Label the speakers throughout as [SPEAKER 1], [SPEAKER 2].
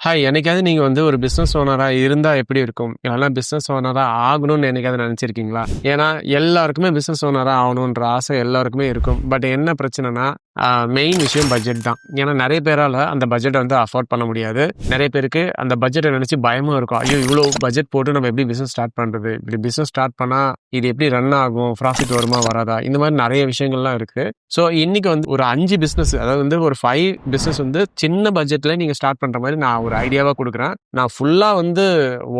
[SPEAKER 1] Hi. என்னைக்காவது நீங்க வந்து ஒரு பிசினஸ் ஓனரா இருந்தா எப்படி இருக்கும்? இல்லன்னா பிசினஸ் ஓனரா ஆகணும்னு என்னைக்காவது நெனச்சிருக்கீங்களா? ஏன்னா, எல்லாருக்குமே பிசினஸ் ஓனரா ஆகணுன்ற ஆசை எல்லாருக்குமே இருக்கும். பட் என்ன பிரச்சனைன்னா, மெயின் விஷயம் பட்ஜெட் தான். ஏன்னா நெறைய பேரால அந்த பட்ஜெட்ட வந்து அஃபோர்ட் பண்ண முடியாது. நெறைய பேருக்கு அந்த பட்ஜெட்ட நெனச்சு பயமும் இருக்கும். ஐயோ! இவ்ளோ பட்ஜெட் போட்டு நம்ம எப்படி பிசினஸ் ஸ்டார்ட் பண்றது? இப்படி பிசினஸ் ஸ்டார்ட் பண்ணா இது எப்படி ரன் ஆகும்? ப்ராஃபிட் வருமா? வராதா? இந்த மாரி நெறைய விஷயங்கள்லாம் இருக்கு. ஸோ, இன்னைக்கு வந்து ஒரு 5 பிசினஸ் அதாவது வந்து ஒரு 5 பிசினஸ் வந்து சின்ன பட்ஜெட்ல நீங்க ஸ்டார்ட் பண்ற மாரி நான் ஒரு ஐடியாவா குடுக்குறேன். நான் ஃபுல்லா வந்து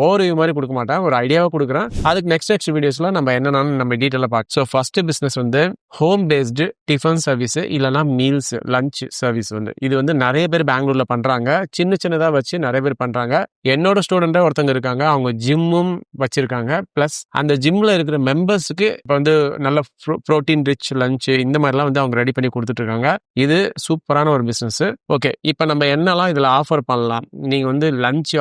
[SPEAKER 1] ஓவர்வியூ மாரி குடுக்க மாட்டேன். ஒரு ஐடியாவா குடுக்குறேன். அதுக்கு நெக்ஸ்ட் வீடியோஸ்ல நம்ம என்னென்னன்னு நம்ம டீட்டெயிலா ஸோ, ஃபர்ஸ்ட் பிசினஸ் வந்து ஹோம் பேஸ்டு டிஃபன் சர்வீஸ் இல்லன்னா மீல்ஸ், லஞ்ச் சர்வீஸ் வந்து. இது வந்து நெறைய பேர் பெங்களூர்ல பண்றாங்க. சின்னதா வச்சு நெறைய பேர் பண்றாங்க. என்னோட ஸ்டூடெண்ட்டே ஒருத்தங்க இருக்காங்க. அவங்க ஜிம்மும் வச்சிருக்காங்க. பிளஸ் அந்த ஜிம்ல இருக்கிற மெம்பர்ஸ்க்கு இப்ப வந்து நல்ல புரோட்டீன் ரிச் லஞ்ச் இந்த மாதிரிலாம் வந்து அவங்க ரெடி பண்ணி கொடுத்துட்டு இருக்காங்க. இது சூப்பரான ஒரு பிசினஸ். ஓகே, இப்போ நம்ம என்னெல்லாம் இதுல ஆஃபர் பண்ணலாம்? நீங்க வந்து லஞ்ச்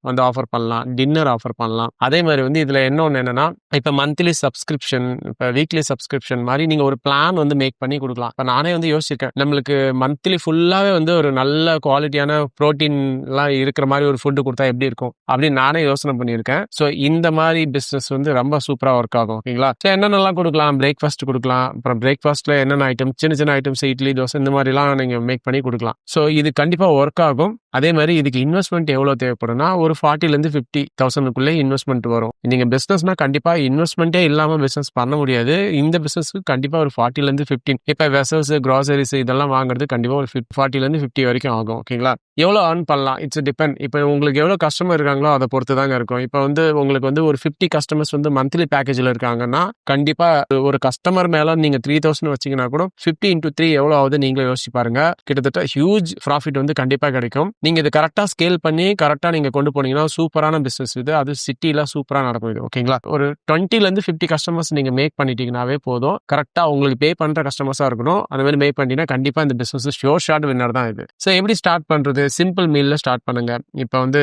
[SPEAKER 1] வந்து ஆஃபர் பண்ணலாம், டின்னர் ஆஃபர் பண்ணலாம். அதே மாதிரி வந்து இதுல இன்னொன்னு என்னன்னா, இப்ப மந்த்லி சப்ஸ்கிரிப்ஷன், இப்ப வீக்லி சப்ஸ்கிரிப்ஷன் மாதிரி நீங்க ஒரு பிளான் வந்து மேக் பண்ணி கொடுக்கலாம். இப்ப நானே வந்து யோசிச்சிருக்கேன், நம்மளுக்கு மந்த்லி ஃபுல்லாவே வந்து ஒரு நல்ல குவாலிட்டியான புரோட்டீன் எல்லாம் இருக்கிற மாதிரி ஒரு ஃபுட்டு கொடுத்தா எப்படி இருக்கும் அப்படின்னு நானே யோசனை பண்ணியிருக்கேன். ஸோ இந்த மாதிரி பிசினஸ் வந்து ரொம்ப சூப்பரா ஒர்க் ஆகும். ஓகேங்களா? ஸோ என்னென்னலாம் கொடுக்கலாம்? பிரேக்ஃபாஸ்ட் கொடுக்கலாம். அப்புறம் பிரேக்ஃபாஸ்ட்ல என்னென்ன ஐட்டம், சின்ன ஐட்டம்ஸ், இட்லி, தோசை இந்த மாதிரிலாம் நீங்க மேக் பண்ணி கொடுக்கலாம். ஸோ இது கண்டிப்பா ஒர்க் ஆகும். அதே மாதிரி இதுக்கு இன்வெஸ்ட்மெண்ட் எவ்வளவு தேவைப்படும்னா, ஒரு 40,000 50,000 இன்வெஸ்ட்மெண்ட் வரும். நீங்க பிசினஸ்னா கண்டிப்பா இன்வெஸ்ட்மெண்ட்டே இல்லாம பிசினஸ் பண்ண முடியாது. இந்த பிசினஸ்க்கு கண்டிப்பா ஒரு 40,000 15. இப்ப வெசல்ஸ், கிராசரிஸ் இதெல்லாம் வாங்குறது கண்டிப்பா ஒரு 40,000 50 வரைக்கும் ஆகும். ஓகேங்களா? எவ்வளவு earn பண்ணலாம்? It's depend. இப்ப உங்களுக்கு எவ்வளவு கஸ்டமர் இருக்காங்களோ அதை பொறுத்து தாங்க இருக்கும். இப்ப வந்து உங்களுக்கு வந்து ஒரு 50 கஸ்டமர்ஸ் வந்து மந்த்லி பேக்கேஜ்ல இருக்காங்கன்னா, கண்டிப்பா ஒரு கஸ்டமர் மேல நீங்க 3,000 வச்சீங்கன்னா கூட 50 into 3 எவ்வளவு ஆகுது நீங்களே யோசிச்சு பாருங்க. கிட்டத்தட்ட ஹியூஜ் ப்ராஃபிட் வந்து கண்டிப்பா கிடைக்கும். நீங்க இது கரெக்டா ஸ்கேல் பண்ணி கரெக்டா நீங்க கொண்டு போனீங்கன்னா சூப்பரான பிசினஸ் இது. அது சிட்டில சூப்பரா நடக்கும் இது. ஓகேங்களா? ஒரு 20 50 கஸ்டமர்ஸ் நீங்க மேக் பண்ணிட்டீங்கன்னாவே போதும். கரெக்டா உங்களுக்கு பே பண்ற கஸ்டமர்ஸா இருக்கணும். அந்த மாதிரி மேக் பண்ணிட்டீங்கன்னா கண்டிப்பா இந்த பிசினஸ் ஷோர் ஷாட் வின்னர் தான் இது. ஸோ எப்படி ஸ்டார்ட் பண்றது? சிம்பிள் மீல்ல ஸ்டார்ட் பண்ணுங்க. இப்ப வந்து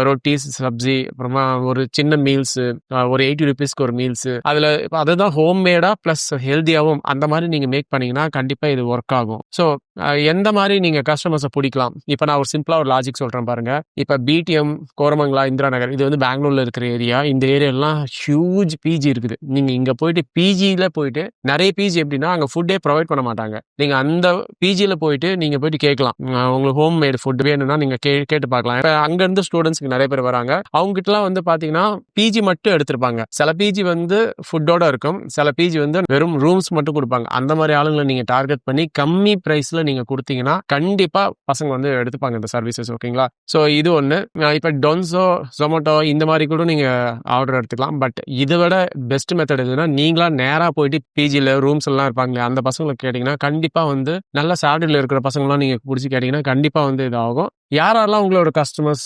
[SPEAKER 1] ரொட்டிஸ், சப்ஜி, அப்புறமா ஒரு சின்ன மீல்ஸ், ஒரு 80 ரூபீஸ்க்கு ஒரு மீல்ஸ், அதுல அதுதான் ஹோம் மேடா பிளஸ் ஹெல்தியாவும் அந்த மாதிரி நீங்க மேக் பண்ணீங்கன்னா கண்டிப்பா இது ஒர்க் ஆகும். ஸோ எந்த மாதிரி நீங்க கஸ்டமர்ஸை பிடிக்கலாம்? இப்ப நான் ஒரு சிம்பிளா ஒரு லாஜிக் சொல்றேன் பாருங்க. இப்ப பிடிஎம், கோரமங்கலா, இந்திரா நகர் இது வந்து பெங்களூர்ல இருக்கிற ஏரியா. இந்த ஏரியாலாம் ஹியூஜ் பிஜி இருக்குது. நீங்க இங்க போயிட்டு பிஜில போயிட்டு நிறைய பிஜி எப்படின்னா அங்க ஃபுட்டே ப்ரொவைட் பண்ண மாட்டாங்க. நீங்க அந்த பிஜில போயிட்டு நீங்க போயிட்டு கேட்கலாம், உங்களுக்கு ஹோம் மேட் ஃபுட் வேணும்னா நீங்க கேட்டு பார்க்கலாம். இப்ப அங்க இருந்து ஸ்டூடெண்ட்ஸ்க்கு நிறைய பேர் வராங்க. அவங்க கிட்டலாம் வந்து பாத்தீங்கன்னா பிஜி மட்டும் எடுத்திருப்பாங்க. சில பிஜி வந்து ஃபுட்டோட இருக்கும், சில பிஜி வந்து வெறும் ரூம்ஸ் மட்டும் கொடுப்பாங்க. அந்த மாதிரி ஆளுங்களை நீங்க டார்கெட் பண்ணி கம்மி பிரைஸ்ல நீங்க கொடுத்தீங்கன்னா கண்டிப்பா பசங்க வந்து எடுத்துப்பாங்க இந்த சர்வீசஸ். ஓகேங்களா? ஸோ இது ஒன்று. இப்போ டொன்சோ, ஜொமேட்டோ இந்த மாதிரி கூட நீங்க ஆர்டர் எடுத்துக்கலாம். பட் இதை விட பெஸ்ட் மெத்தட் எதுனா, நீங்களா நேரா போயிட்டு பிஜில ரூம்ஸ் எல்லாம் இருப்பாங்களே அந்த பசங்களை கேட்டீங்கன்னா கண்டிப்பா வந்து நல்ல சேலரியில் இருக்கிற பசங்களாம் நீங்க பிடிச்சி கேட்டீங்கன்னா கண்டிப்பா வந்து இது ஆகும். யாரெல்லாம் உங்களோட கஸ்டமர்ஸ்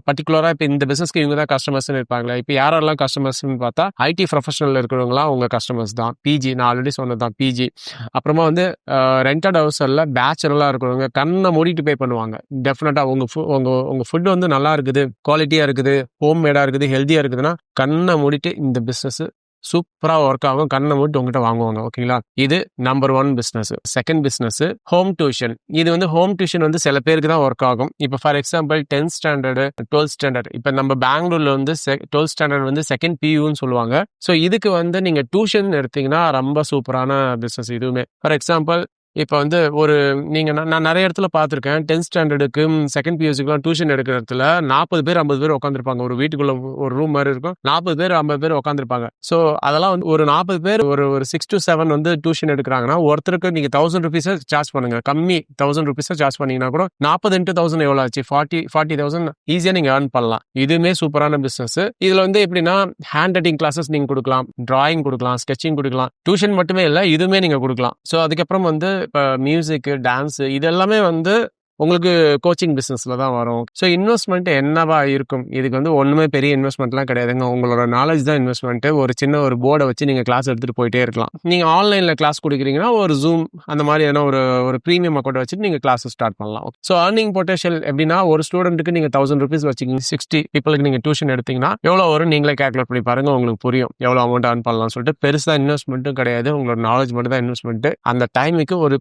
[SPEAKER 1] பர்டிகுலரா இப்ப இந்த பிசினஸ்க்கு இவங்க தான் கஸ்டமர்ஸ் இருப்பாங்களே. இப்ப யாரெல்லாம் கஸ்டமர்ஸ்னு பார்த்தா ஐடி ப்ரொஃபஷனல் இருக்கிறவங்களாம் உங்க கஸ்டமர்ஸ் தான். பிஜி நான் ஆல்ரெடி சொன்னதுதான் பிஜி. அப்புறமா வந்து ரெண்டட் ஹவுஸ்ல பேச்சுலரா இருக்கிறவங்க கண்ணை மூடிட்டு பே பண்ணுவாங்க. டெஃபினட்டா உங்க ஃபுட் வந்து நல்லா இருக்குது, குவாலிட்டியா இருக்குது, ஹோம் மேடா இருக்குது, ஹெல்தியா இருக்குதுன்னா கண்ணை மூடிட்டு இந்த பிசினஸ் சூப்பரா ஒர்க் ஆகும். கண்ணை மூட்டு உங்ககிட்ட வாங்குவாங்க. ஓகேங்களா? இது number 1 business. Second business home tuition. இது வந்து ஹோம் டியூஷன் வந்து சில பேருக்கு தான் ஒர்க் ஆகும். இப்ப for example 10th standard, 12th standard, இப்ப நம்ம பெங்களூர்ல வந்து 12th ஸ்டாண்டர்ட் வந்து செகண்ட் பியூன்னு சொல்லுவாங்க. ஸோ இதுக்கு வந்து நீங்க டியூஷன் எடுத்தீங்கன்னா ரொம்ப சூப்பரான பிசினஸ் இதுவுமே. ஃபார் எக்ஸாம்பிள் இப்ப வந்து ஒரு நான் நிறைய இடத்துல பார்த்திருக்கேன். 10th ஸ்டாண்டர்டுக்கு செகண்ட் பியூசிக்குலாம் டியூஷன் எடுக்கிற இடத்துல 40 பேர் 50 பேர் உட்காந்துருப்பாங்க. ஒரு வீட்டுக்குள்ள ஒரு ரூம் மாதிரி இருக்கும். 40 பேர் 50 பேர் உட்காந்துருப்பாங்க. ஸோ அதெல்லாம் வந்து ஒரு 40 பேர் ஒரு 6 to 7 வந்து டியூஷன் எடுக்கிறாங்கன்னா ஒருத்தருக்கு நீங்க 1000 rupees சார்ஜ் பண்ணுங்க. கம்மி 1000 rupees சார்ஜ் பண்ணீங்கன்னா கூட 40 into 1000 எவ்வளவு ஆச்சு? 40,000 ஈஸியா நீங்க ஏர்ன் பண்ணலாம். இதுவுமே சூப்பரான பிசினஸ். இதுல வந்து எப்படின்னா ஹேண்ட் ரைட்டிங் கிளாஸஸ் நீங்க கொடுக்கலாம், டிராயிங் கொடுக்கலாம், ஸ்கெச்சிங் கொடுக்கலாம். டியூஷன் மட்டுமே இல்லை, இதுவுமே நீங்க கொடுக்கலாம். ஸோ அதுக்கப்புறம் வந்து இப்போ மியூசிக், டான்ஸ் இது எல்லாமே வந்து உங்களுக்கு கோச்சிங் பிசினஸ்ல தான் வரும். ஸோ இன்வெஸ்ட்மெண்ட் என்னவா இருக்கும்? இதுக்கு வந்து ஒண்ணுமே பெரிய இன்வெஸ்ட்மெண்ட்லாம் கிடையாதுங்க. உங்களோட நாலேஜ் தான் இன்வெஸ்ட்மெண்ட். ஒரு சின்ன ஒரு போர்டை வச்சு நீங்க கிளாஸ் எடுத்துட்டு போயிட்டே இருக்கலாம். நீங்க ஆன்லைன்ல கிளாஸ் கொடுக்குறீங்கன்னா ஒரு ஜூம் அந்த மாதிரி ஒரு பிரீமியம் அக்கௌண்ட் வச்சுட்டு நீங்க கிளாஸ் ஸ்டார்ட் பண்ணலாம். ஸோ ஏர்னிங் பொட்டன்ஷியல் எப்படின்னா, ஒரு ஸ்டூடெண்ட்டுக்கு நீங்க 1000 rupees வச்சுக்கிங்க, 60 பீப்புளுக்கு நீங்க டியூஷன் எடுத்தீங்கன்னா எவ்வளவு வரும் நீங்களே கால்குலேட் பண்ணி பாருங்க. உங்களுக்கு புரியும் எவ்வளவு அமௌண்ட் ஏர்ன் பண்ணலாம்னு சொல்லிட்டு. பெருசா இன்வெஸ்ட்மெண்ட்டும் கிடையாது, உங்களோட நாலேஜ் மட்டும் தான் இன்வெஸ்ட்மெண்ட். அந்த டைமுக்கு ஒரு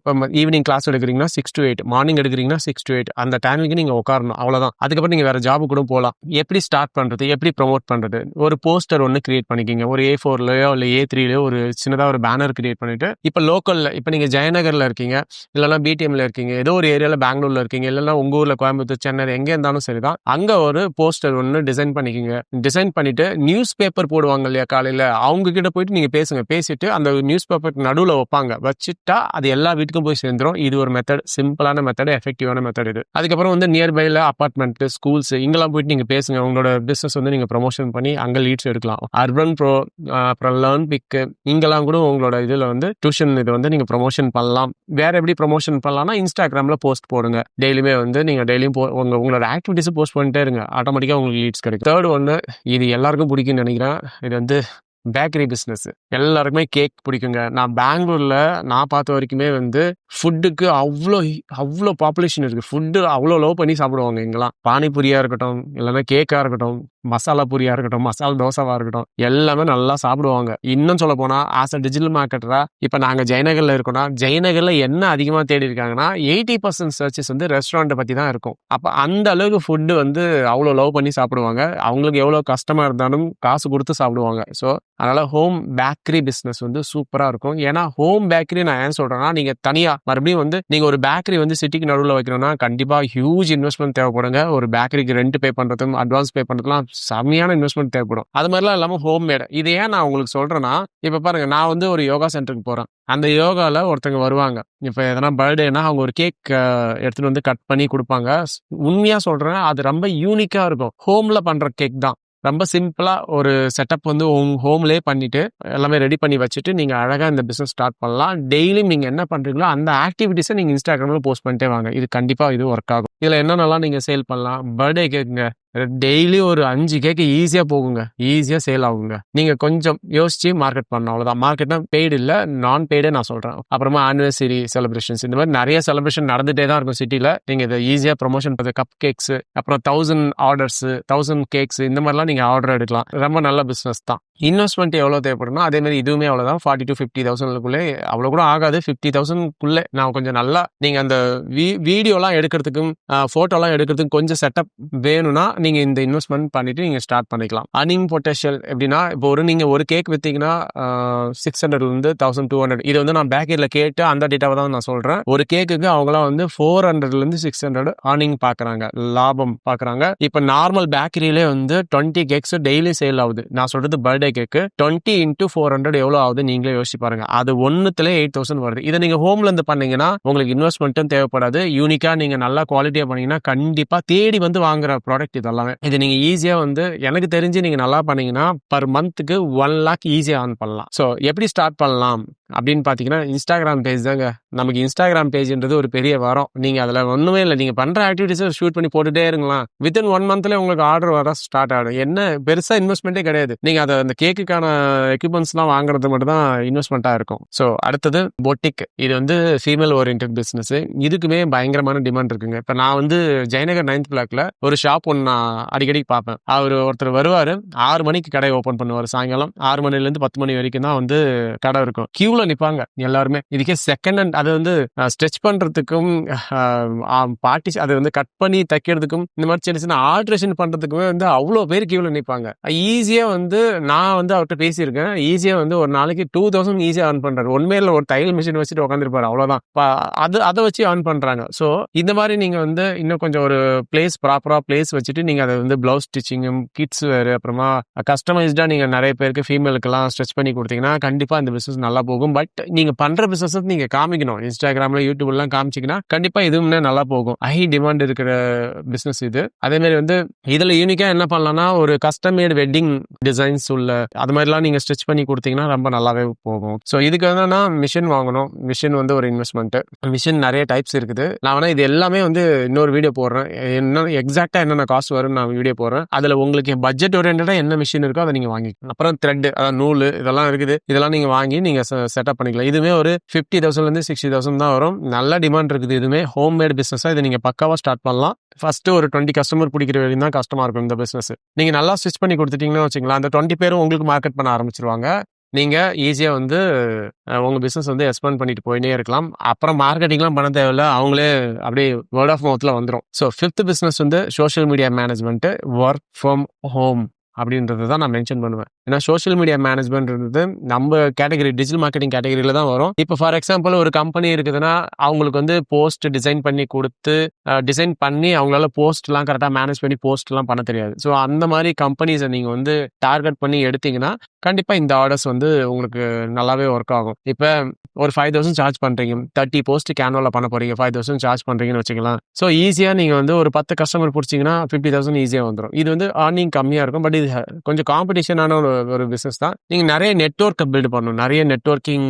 [SPEAKER 1] ஈவினிங் கிளாஸ் எடுக்கிறீங்கன்னா 6 to 8, மார்னிங் எடுக்கிறீங்கன்னா 6 to 8 அந்த டைமிங்க்கு நீங்க உட்காரணும், அவ்வளவுதான். அதுக்கப்புறம் நீங்க வேற ஜாப் கூட போகலாம். எப்படி ஸ்டார்ட் பண்றது, எப்படி ப்ரோமோட் பண்றது, ஒரு போஸ்டர் ஒன்று கிரியேட் பண்ணிக்கிங்க. ஒரு A4லயோ இல்லை A3லயோ ஒரு சின்னதா ஒரு பேனர் கிரியேட் பண்ணிட்டு, இப்போ லோக்கல்ல இப்போ நீங்க ஜெயநகர்ல இருக்கீங்க, இல்லைன்னா பிடிஎம்ல இருக்கீங்க, ஏதோ ஒரு ஏரியால பெங்களூர்ல இருக்கீங்க, இல்லைன்னா உங்க ஊர்ல கோயம்புத்தூர், சென்னை எங்க இருந்தாலும் சரிதான், அங்க ஒரு போஸ்டர் ஒன்று டிசைன் பண்ணிக்கிங்க. டிசைன் பண்ணிட்டு நியூஸ் பேப்பர் போடுவாங்க இல்லையா காலையில, அவங்க கிட்ட போயிட்டு நீங்க பேசுங்க. பேசிட்டு அந்த நியூஸ் பேப்பர் நடுவில் வைப்பாங்க, வச்சுட்டா அது எல்லா வீட்டுக்கும் போய் சேர்ந்துரும். இது ஒரு மெத்தட், சிம்பிளான மெத்தட், எஃபெக்டிவான மெத்தட் இது. அதுக்கப்புறம் வந்து நியர்பைல அபார்ட்மெண்ட், ஸ்கூல்ஸ் இங்கெல்லாம் போயிட்டு நீங்க பேசுங்க. உங்களோட பிசினஸ் வந்து நீங்க ப்ரொமோஷன் பண்ணி அங்க லீட்ஸ் எடுக்கலாம். அர்பன் ப்ரோ, அப்புறம் லேர்ன் பிக், இங்கெல்லாம் கூட உங்களோட இதுல வந்து டியூஷன் இது வந்து நீங்க ப்ரொமோஷன் பண்ணலாம். வேற எப்படி ப்ரொமோஷன் பண்ணலாம்னா, இன்ஸ்டாகிராம்ல போஸ்ட் போடுங்க. டெய்லியுமே வந்து நீங்க டெய்லியும் உங்களோட ஆக்டிவிட்டிஸ் போஸ்ட் பண்ணிட்டே இருங்க, ஆட்டோமேட்டிக்கா உங்களுக்கு லீட்ஸ் கிடைக்கும். தேர்ட் ஒன்று, இது எல்லாருக்கும் பிடிக்கும்னு நினைக்கிறேன், இது வந்து பேக்கரி பிஸ்னஸ். எல்லாருக்குமே கேக் பிடிக்குங்க. நான் பெங்களூர்ல நான் பார்த்த வரைக்குமே வந்து ஃபுட்டுக்கு அவ்வளோ பாப்புலேஷன் இருக்கு. ஃபுட்டு அவ்வளோ லவ் பண்ணி சாப்பிடுவாங்க இங்கெல்லாம். பானிபூரியா இருக்கட்டும், இல்லைன்னா கேக்கா இருக்கட்டும், மசாலா பூரியா இருக்கட்டும், மசாலா தோசாவா இருக்கட்டும், எல்லாமே நல்லா சாப்பிடுவாங்க. இன்னும் சொல்ல போனா ஆஸ் அ டிஜிட்டல் மார்க்கெட்டரா இப்போ நாங்கள் ஜெயநகர்ல இருக்கோம்னா, ஜெயநகர்ல என்ன அதிகமாக தேடி இருக்காங்கன்னா 80% சர்ச்சஸ் வந்து ரெஸ்டாரண்ட்டை பற்றி தான் இருக்கும். அப்போ அந்த அளவுக்கு ஃபுட்டு வந்து அவ்வளோ லவ் பண்ணி சாப்பிடுவாங்க. அவங்களுக்கு எவ்வளோ கஷ்டமா இருந்தாலும் காசு கொடுத்து சாப்பிடுவாங்க. ஸோ அதனால ஹோம் பேக்கரி பிஸ்னஸ் வந்து சூப்பராக இருக்கும். ஏன்னா ஹோம் பேக்கரி நான் ஏன் சொல்றேன்னா, நீங்க தனியா மறுபடியும் வந்து நீங்க ஒரு பேக்கரி வந்து சிட்டிக்கு நடுவில் வைக்கணும்னா கண்டிப்பா ஹியூஜ் இன்வெஸ்ட்மெண்ட் தேவைப்படுங்க. ஒரு பேக்கரிக்கு ரெண்ட் பே பண்றதும் அட்வான்ஸ் பே பண்றதுலாம் செம்மையான இன்வெஸ்ட்மெண்ட் தேவைப்படும். அது மாதிரிலாம் இல்லாமல் ஹோம் மேட். இது ஏன் நான் உங்களுக்கு சொல்றேன்னா, இப்ப பாருங்க, நான் வந்து ஒரு யோகா சென்டருக்கு போறேன். அந்த யோகால ஒருத்தங்க வருவாங்க. இப்போ எதனா பர்த்டேனா அவங்க ஒரு கேக் எடுத்துட்டு வந்து கட் பண்ணி கொடுப்பாங்க. உண்மையா சொல்றேன், அது ரொம்ப யூனிக்கா இருக்கும். ஹோம்ல பண்ற கேக் தான். ரொம்ப சிம்பிளா ஒரு செட்டப் வந்து ஹோம்லேயே பண்ணிட்டு எல்லாமே ரெடி பண்ணி வச்சுட்டு நீங்க அழகா இந்த பிசினஸ் ஸ்டார்ட் பண்ணலாம். டெய்லியும் நீங்க என்ன பண்றீங்களோ அந்த ஆக்டிவிட்டிஸை நீங்க இன்ஸ்டாகிராம்ல போஸ்ட் பண்ணிட்டே வாங்க. இது கண்டிப்பா இது ஒர்க் ஆகும். இதுல என்னென்னலாம் நீங்க சேல் பண்ணலாம்? பர்த்டே கேக்குங்க, டெய்லி ஒரு 5 கேக்கு ஈஸியா போகுங்க, ஈஸியா சேல் ஆகுங்க. நீங்க கொஞ்சம் யோசிச்சு மார்க்கெட் பண்ணணும், அவ்வளவுதான். மார்க்கெட்னா பெய்டு இல்ல, நான் பெய்டே நான் சொல்றேன். அப்புறமா ஆனிவர்சரி செலிப்ரேஷன்ஸ், இந்த மாதிரி நிறைய செலிப்ரேஷன் நடந்துட்டே தான் இருக்கும் சிட்டில. நீங்க இதை ஈஸியா ப்ரொமோஷன் பண்ணி கப் கேக்ஸ், அப்புறம் 1000 ஆர்டர்ஸ், 1000 கேக்ஸ், இந்த மாதிரிலாம் நீங்க ஆர்டர் எடுக்கலாம். ரொம்ப நல்ல பிசினஸ் தான். இன்வெஸ்ட்மெண்ட் எவ்வளவு தேவைப்படும்னா அதே மாதிரி இதுவுமே அவ்வளவுதான். 40 to 50,000 அவ்வளவு கூட ஆகாது. 50,000 நான் கொஞ்சம் நல்லா நீங்க அந்த வீடியோலாம் எடுக்கிறதுக்கும் போட்டோலாம் எடுக்கிறதுக்கும் கொஞ்சம் செட்டப் வேணும்னா நீங்க இந்த இன்வெஸ்ட்மெண்ட் பண்ணிட்டு நீங்க ஸ்டார்ட் பண்ணிக்கலாம். அர்னிங் பொட்டன்ஷியல் எப்படின்னா, இப்போ நீங்க ஒரு கேக் வித்தீங்கன்னா 600 இருந்து 1200. இது வந்து நான் பேக்கரியில கேட்டு அந்த டேட்டாவை தான் நான் சொல்றேன். ஒரு கேக்குக்கு அவங்களாம் வந்து 400 இருந்து 600 அர்னிங் பாக்குறாங்க, லாபம் பாக்குறாங்க. இப்ப நார்மல் பேக்கரியிலே வந்து 20 கேக்ஸ் டெய்லி சேல் ஆகுது. நான் சொல்றது பர்த்டே கேக்கு. 20 into 400 எவ்வளவு ஆகுது நீங்களே யோசிச்சு பாருங்க. அது ஒன்னுத்துல 8,000 வருது. இதை நீங்க ஹோம்ல இருந்து பண்ணீங்கன்னா உங்களுக்கு இன்வெஸ்ட்மெண்ட்டும் தேவைப்படாது. யூனிக்கா நீங்க நல்லா குவாலிட்டியா பண்ணீங்கன்னா கண்டிப்பா தேடி வந்து வாங்குற ப்ராடக்ட் இதெல்லாம். இது நீங்க ஈஸியா வந்து எனக்கு தெரிஞ்சு நீங்க நல்லா பண்ணீங்கன்னா பர் மந்த்துக்கு 1 lakh ஈஸியா ஆன் பண்ணலாம். ஸோ எப்படி ஸ்டார்ட் பண்ணலாம் அப்படின்னு பாத்தீங்கன்னா, இன்ஸ்டாகிராம் பேஜ் தாங்க. நமக்கு இன்ஸ்டாகிராம் பேஜ்ன்றது ஒரு பெரிய வரம். நீங்க அதுல ஒண்ணுமே இல்லை, நீங்க பண்ற ஆக்டிவிட்டிஸை ஷூட் பண்ணி போட்டுட்டே இருக்கலாம். வித்தின் 1 monthல உங்களுக்கு ஆர்டர் வர ஸ்டார்ட் ஆகிடும். என்ன பெருசா இன்வெஸ்ட்மெண்ட்டே கிடையாது. நீங்க அதை அந்த கேக்குக்கான எக்யூப்மெண்ட்ஸ் எல்லாம் வாங்குறது மட்டும் தான் இன்வெஸ்ட்மெண்ட்டா இருக்கும். ஸோ அடுத்தது பொட்டிக். இது வந்து ஃபீமேல் ஓரியன்டட் பிசினஸ். இதுக்குமே பயங்கரமான டிமாண்ட் இருக்குங்க. இப்ப நான் வந்து ஜெயநகர் 9th பிளாக்ல ஒரு ஷாப் ஒன்று நான் அடிக்கடி பார்ப்பேன். அவர் ஒருத்தர் வருவாரு, 6 மணிக்கு கடை ஓபன் பண்ணுவார். சாயங்காலம் 6 மணில இருந்து 10 மணி வரைக்கும் தான் வந்து கடை இருக்கும். கியூல நிப்பாங்க எல்லாருமே. இதுக்கே செகண்ட் ஹேண்ட், அது வந்து ஸ்ட்ரெச் பண்றதுக்கும் பார்ட்டி அதை வந்து கட் பண்ணி தைக்கிறதுக்கும் இந்த மாதிரி சின்ன சின்ன ஆல்ட்ரேஷன் பண்றதுக்குமே வந்து அவ்வளோ பேர் கியூல நிப்பாங்க. ஈஸியா வந்து நான் வந்து அவர்கிட்ட பேசியிருக்கேன். ஈஸியா வந்து ஒரு நாளைக்கு 2000 ஈஸியா earn பண்றாரு. உண்மையில ஒரு தையல் மிஷின் வச்சுட்டு உட்காந்துருப்பாரு, அவ்வளவுதான். அதை வச்சு earn பண்றாங்க. ஸோ இந்த மாதிரி நீங்க வந்து இன்னும் கொஞ்சம் ஒரு ப்ராப்பரா பிளேஸ் வச்சுட்டு நீங்க அதை வந்து பிளவுஸ் ஸ்டிச்சிங்கும், கிட்ஸ் வேறு, அப்புறமா கஸ்டமைஸ்டா நீங்க நிறைய பேருக்கு ஃபீமேலுக்கெல்லாம் ஸ்ட்ரெச் பண்ணி கொடுத்தீங்கன்னா கண்டிப்பா இந்த பிசினஸ் நல்லா போகும். பட் நீங்க பண்ற பிசினஸ் நீங்க காமிக்கணும். இன்ஸ்டாகிராம்ல, யூடியூப்லாம் காமிச்சிங்கன்னா கண்டிப்பா இதுவுமே நல்லா போகும். ஹை டிமாண்ட் இருக்கிற பிசினஸ் இது. அதே மாதிரி வந்து இதுல யூனிக்கா என்ன பண்ணலாம்னா, ஒரு கஸ்டமேட் வெட்டிங் டிசைன்ஸ் உள்ள அது மாதிரிலாம் நீங்க ஸ்டிச் பண்ணி கொடுத்தீங்கன்னா ரொம்ப நல்லாவே போகும். ஸோ இதுக்கு என்னன்னா மிஷின் வாங்கணும். மிஷின் வந்து ஒரு இன்வெஸ்ட்மெண்ட். மிஷின் நிறைய டைப்ஸ் இருக்குது. நான் வேணா இது எல்லாமே வந்து இன்னொரு வீடியோ போடுறேன். என்ன எக்ஸாக்டா என்னென்ன காஸ்ட் வரும் நான் வீடியோ போடுறேன். அதுல உங்களுக்கு பட்ஜெட் ஓரியன்டா என்ன மிஷின் இருக்கோ அதை நீங்க வாங்கிக்கலாம். அப்புறம் த்ரெட், அதாவது நூல், இதெல்லாம் இருக்குது. இதெல்லாம் நீங்க வாங்கி நீங்க செட்டப் பண்ணிக்கலாம். இதுவே ஒரு 50,000 இருந்து 60,000 தான் வரும். நல்ல டிமாண்ட் இருக்குது. இதுவுமே ஹோம் மேட் பிசினஸா இதை நீங்க பக்காவா ஸ்டார்ட் பண்ணலாம். ஃபர்ஸ்ட் ஒரு 20 கஸ்டமர் பிடிக்கிற வரையும் தான் கஷ்டமா இருக்கும் இந்த பிசினஸ். நீங்க நல்லா ஸ்டிச் பண்ணி கொடுத்துட்டீங்கன்னா வச்சுங்களா, அந்த 20 பேரும் உங்களுக்கு மார்க்கெட் பண்ண ஆரம்பிச்சிருவாங்க. நீங்க ஈஸியா வந்து உங்க பிசினஸ் வந்து எக்ஸ்பேண்ட் பண்ணிட்டு போயினே இருக்கலாம். அப்புறம் மார்க்கெட்டிங்லாம் பண்ண தேவையில்ல. அவங்களே அப்படியே வேர்ட் ஆஃப் மவுத்ல வந்துரும். ஸோ 5th பிசினஸ் வந்து social media management, work from home அப்படின்றத தான் நான் மென்ஷன் பண்ணுவேன். ஏன்னா சோஷியல் மீடியா மேனேஜ்மெண்ட்ன்றது நம்ம கேட்டகரி டிஜிட்டல் மார்க்கெட்டிங் கேட்டகரியில தான் வரும். இப்போ ஃபார் எக்ஸாம்பிள் ஒரு கம்பெனி இருக்குதுன்னா அவங்களுக்கு வந்து போஸ்ட் டிசைன் பண்ணி கொடுத்து டிசைன் பண்ணி அவங்களால போஸ்ட்லாம் கரெக்டாக மேனேஜ் பண்ணி போஸ்ட்லாம் பண்ண தெரியாது. ஸோ அந்த மாதிரி கம்பெனிஸை நீங்கள் வந்து டார்கெட் பண்ணி எடுத்தீங்கன்னா கண்டிப்பாக இந்த ஆர்டர்ஸ் வந்து உங்களுக்கு நல்லாவே ஒர்க் ஆகும். இப்போ ஒரு 5,000 சார்ஜ் பண்ணுறீங்க, 30 போஸ்ட் கேன்வாவில் பண்ண போறீங்க, 5,000 சார்ஜ் பண்ணுறீங்கன்னு வச்சுக்கலாம். ஸோ ஈஸியாக நீங்கள் வந்து ஒரு 10 கஸ்டமர் பிடிச்சிங்கன்னா 50,000 ஈஸியாக வந்துடும். இது வந்து ஏர்னிங் கம்மியாக இருக்கும், பட் இது கொஞ்சம் காம்படிஷனான ஒரு பிஸ்னஸ் தான். நீங்கள் நிறைய நெட்வொர்க்கை பில்ட் பண்ணணும். நிறைய நெட்வொர்க்கிங்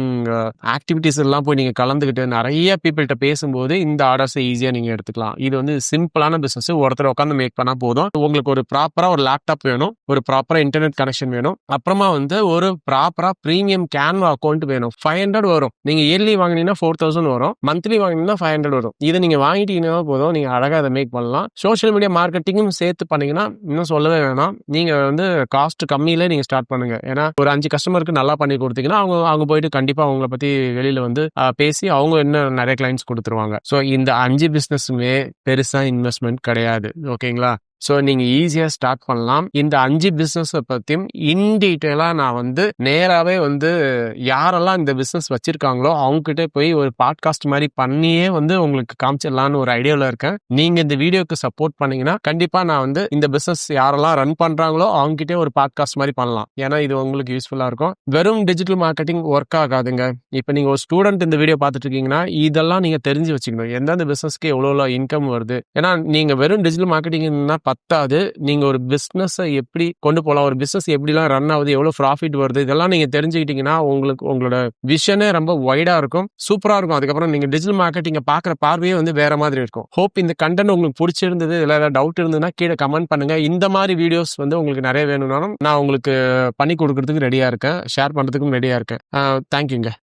[SPEAKER 1] ஆக்டிவிட்டீஸ் எல்லாம் போய் நீங்கள் கலந்துக்கிட்டு நிறைய பீப்புள்கிட்ட பேசும்போது இந்த ஆர்டர்ஸை ஈஸியாக நீங்கள் எடுத்துக்கலாம். இது வந்து சிம்பிளான பிஸ்னஸ். ஒருத்தர் உட்காந்து மேக் பண்ணால் போதும். உங்களுக்கு ஒரு ப்ராப்பராக ஒரு லேப்டாப் வேணும், ஒரு ப்ராப்பராக இன்டர்நெட் கனெக்ஷன் வேணும், அப்புறமா வந்து ஒரு ப்ராப்பராக ப்ரீமியம் கேன்வா அக்கௌண்ட் வேணும். 500 வரும். நீங்க இயர்லி வாங்கினீங்கன்னா 4,000 வரும், மந்த்லி வாங்கினீங்கன்னா 500 வரும். இதை நீங்க வாங்கிட்டீங்கன்னா போதும், நீங்க அழகா அதை மேக் பண்ணலாம். சோஷியல் மீடியா மார்க்கெட்டிங்கும் சேர்த்து பண்ணீங்கன்னா இன்னும் சொல்லவே வேணாம். நீங்க வந்து காஸ்ட் கம்மியிலே நீங்க ஸ்டார்ட் பண்ணுங்க. ஏன்னா ஒரு 5 கஸ்டமருக்கு நல்லா பண்ணி கொடுத்தீங்கன்னா அவங்க போயிட்டு கண்டிப்பா அவங்கள பத்தி வெளியில வந்து பேசி அவங்க இன்னும் நிறைய கிளைண்ட்ஸ் கொடுத்துருவாங்க. ஸோ இந்த 5 பிசினஸுமே பெருசா இன்வெஸ்ட்மெண்ட் கிடையாது. ஓகேங்களா? ஸோ நீங்கள் ஈஸியாக ஸ்டார்ட் பண்ணலாம். இந்த 5 பிஸ்னஸை பற்றியும் இன் டீட்டெயிலாக நான் வந்து நேராகவே வந்து யாரெல்லாம் இந்த பிஸ்னஸ் வச்சுருக்காங்களோ அவங்ககிட்ட போய் ஒரு பாட்காஸ்ட் மாதிரி பண்ணியே வந்து உங்களுக்கு காமிச்சிடலான்னு ஒரு ஐடியாவில் இருக்கேன். நீங்கள் இந்த வீடியோக்கு சப்போர்ட் பண்ணீங்கன்னா கண்டிப்பாக நான் வந்து இந்த பிஸ்னஸ் யாரெல்லாம் ரன் பண்ணுறாங்களோ அவங்ககிட்டே ஒரு பாட்காஸ்ட் மாதிரி பண்ணலாம். ஏன்னா இது உங்களுக்கு யூஸ்ஃபுல்லாக இருக்கும். வெறும் டிஜிட்டல் மார்க்கெட்டிங் ஒர்க் ஆகாதுங்க. இப்போ நீங்கள் ஒரு ஸ்டூடெண்ட் இந்த வீடியோ பார்த்துட்டு இருக்கீங்கன்னா இதெல்லாம் நீங்கள் தெரிஞ்சு வச்சுக்கணும். எந்தெந்த பிஸ்னஸ்க்கு எவ்வளோ இன்கம் வருது. ஏன்னா நீங்கள் வெறும் டிஜிட்டல் மார்க்கெட்டிங்னா பத்தாது. நீங்க ஒரு பிசினஸை எப்படி கொண்டு போகலாம், ஒரு பிசினஸ் எப்படிலாம் ரன் ஆகுது, எவ்வளவு ப்ராஃபிட் வருது, இதெல்லாம் நீங்க தெரிஞ்சுக்கிட்டீங்கன்னா உங்களுக்கு உங்களோட விஷனே ரொம்ப வைடா இருக்கும், சூப்பரா இருக்கும். அதுக்கப்புறம் நீங்க டிஜிட்டல் மார்க்கெட்டிங்க பாக்குற பார்வையே வந்து வேற மாதிரி இருக்கும். ஹோப் இந்த கண்டென்ட் உங்களுக்கு பிடிச்சிருந்தது, இல்லை ஏதாவது டவுட் இருந்ததுன்னா கீழே கமெண்ட் பண்ணுங்க. இந்த மாதிரி வீடியோஸ் வந்து உங்களுக்கு நிறைய வேணும்னாலும் நான் உங்களுக்கு பண்ணி கொடுக்கறதுக்கு ரெடியா இருக்கேன், ஷேர் பண்றதுக்கும் ரெடியா இருக்கேன். தேங்க்யூங்க.